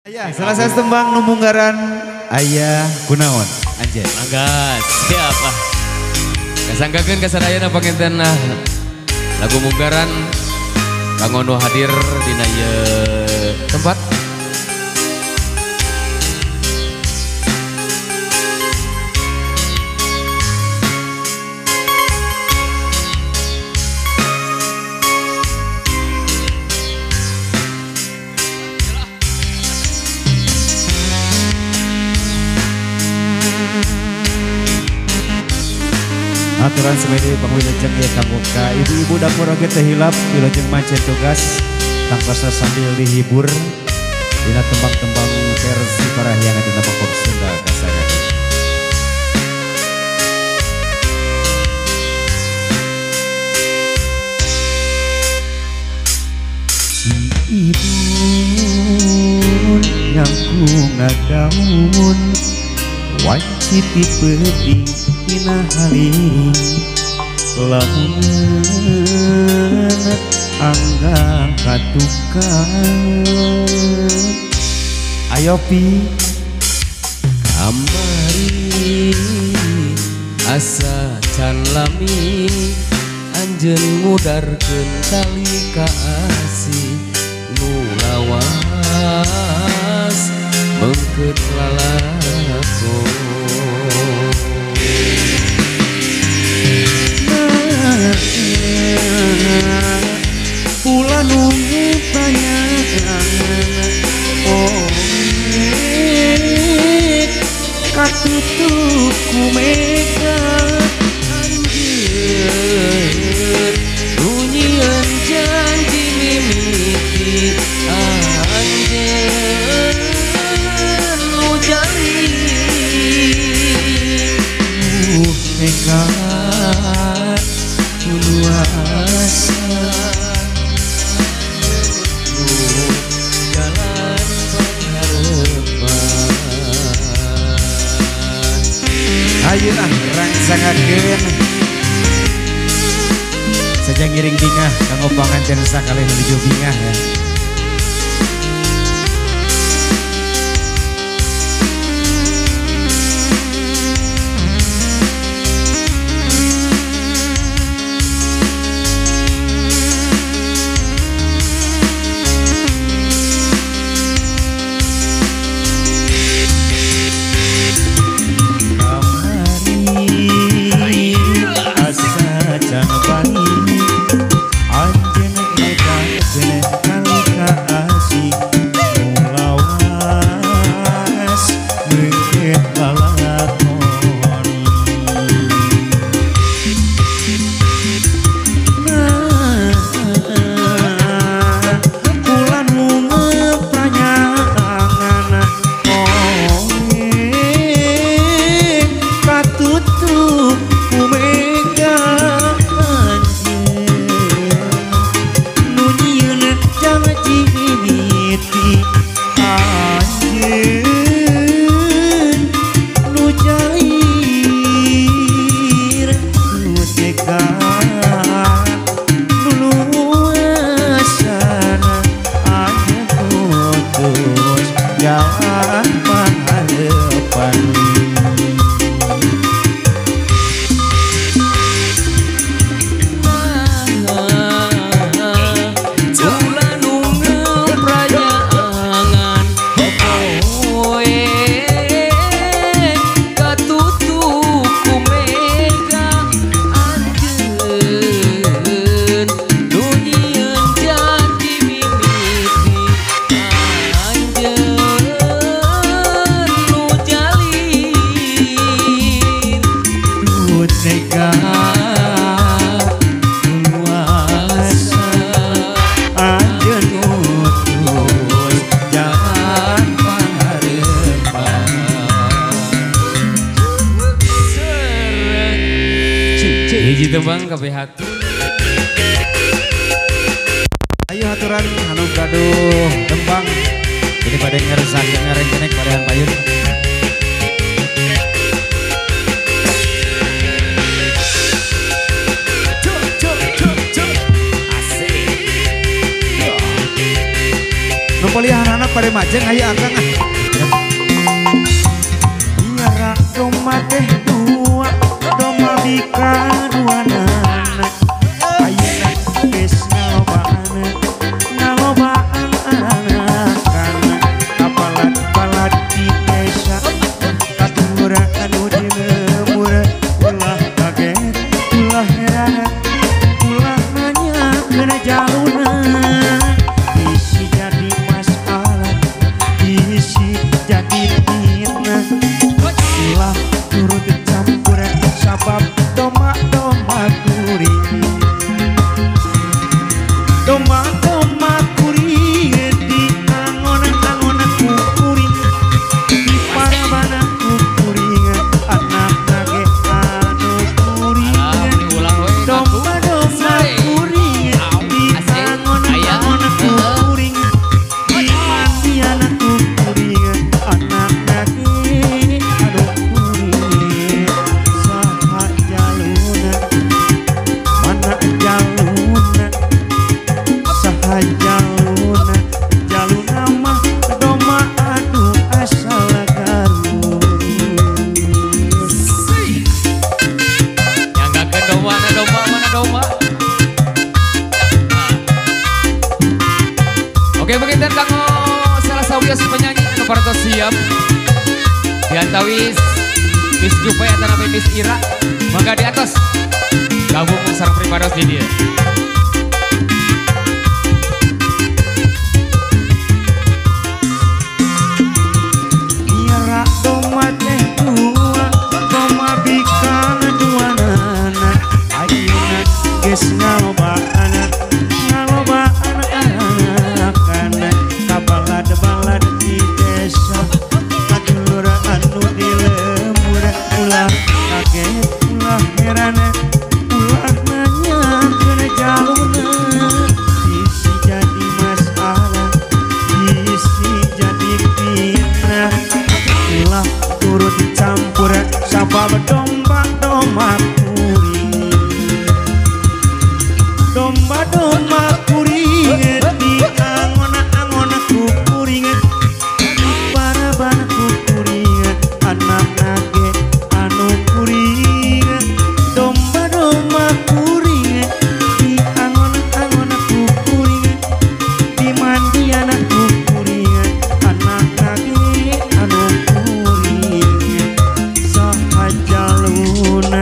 Ya, salah satu tembang numunggaran Ayah Gunawan Anjay. Anggas, siapa? Kasangkakeun kasadayana panginten lagu munggaran Kangono hadir dina ieu tempat. Aturan semedi pangwilajeng ya kamuka ibu-ibu dapur oge teh hilap wilajeng mancen tugas tangkosna sambil dihibur dina tembang-tembang versi parahyangan dina Bangkok Sunda kasangan. Si ibu yang ku ngadaun wajib dipeding dina hari lamun angga katukang ayo pi Kamari asa can lami anjeun ngudarkeun tali kaasih nu lawas mengkeut lalakon. Pula nunggu banyak katutup ku mega anjeun bunyian janji mimiti anjeun nu jalin mega luasa jalan pengharapan ayeuna rangsangakeun saja ngiring dingah kanggo panganten sakali menuju bingah ya. Hiji tembang kabeh hati. Ayo haturan anu gaduh tembang ini pada ngeresakeun ngarenkenek padehan payun. peliharaan pada majeng ayo akang. Biara doma teh dua, doma bika dua nana. Ayeuna geus ngalobaan anakan kapalat-palat di desa katura anu di lemur ulah kaget ulah heran ulah nanya kena jaluna isi jadi masalah isi jadi fitnah ulah turut campur sabab doma-doma kuring doma-doma kuring di angon-angon kuring di parabana kuring anak nage anu kuring doma-doma kuring di angon-angon kuring di mandian kuring anak nage anu kuring saha jaluna mana jaluna saha jaluna mah doma adu asal garus. Nyanggakeun domba mana domba. Oke begitu kanggo salah sawios penyanyi anu parantos siap diantawis Miss Jupe atau Miss Ira mangga di atas gabung sareng primados di dia. Biara doma teh dua, doma bika dua nana. Ayeuna geus ngalobaan anakan kabalad-balad di desa katura anu di lemur ulah kaget ulah heran ulah nanya kena jaluna isi jadi masalah isi jadi fitnah ulah turut campur sabab domba-doma kuring domba-doma kuring di angon-angon kuring di parabana kuring anak nage anu kuring domba-doma kuring di angon-angon kuring di mandian kuring anak nage anu kuring saha jaluna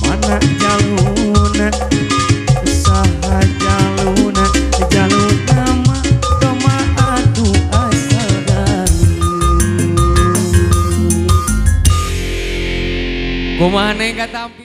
mana jaluna saha jaluna mah doma adu asal garus. Kumaha neng katampi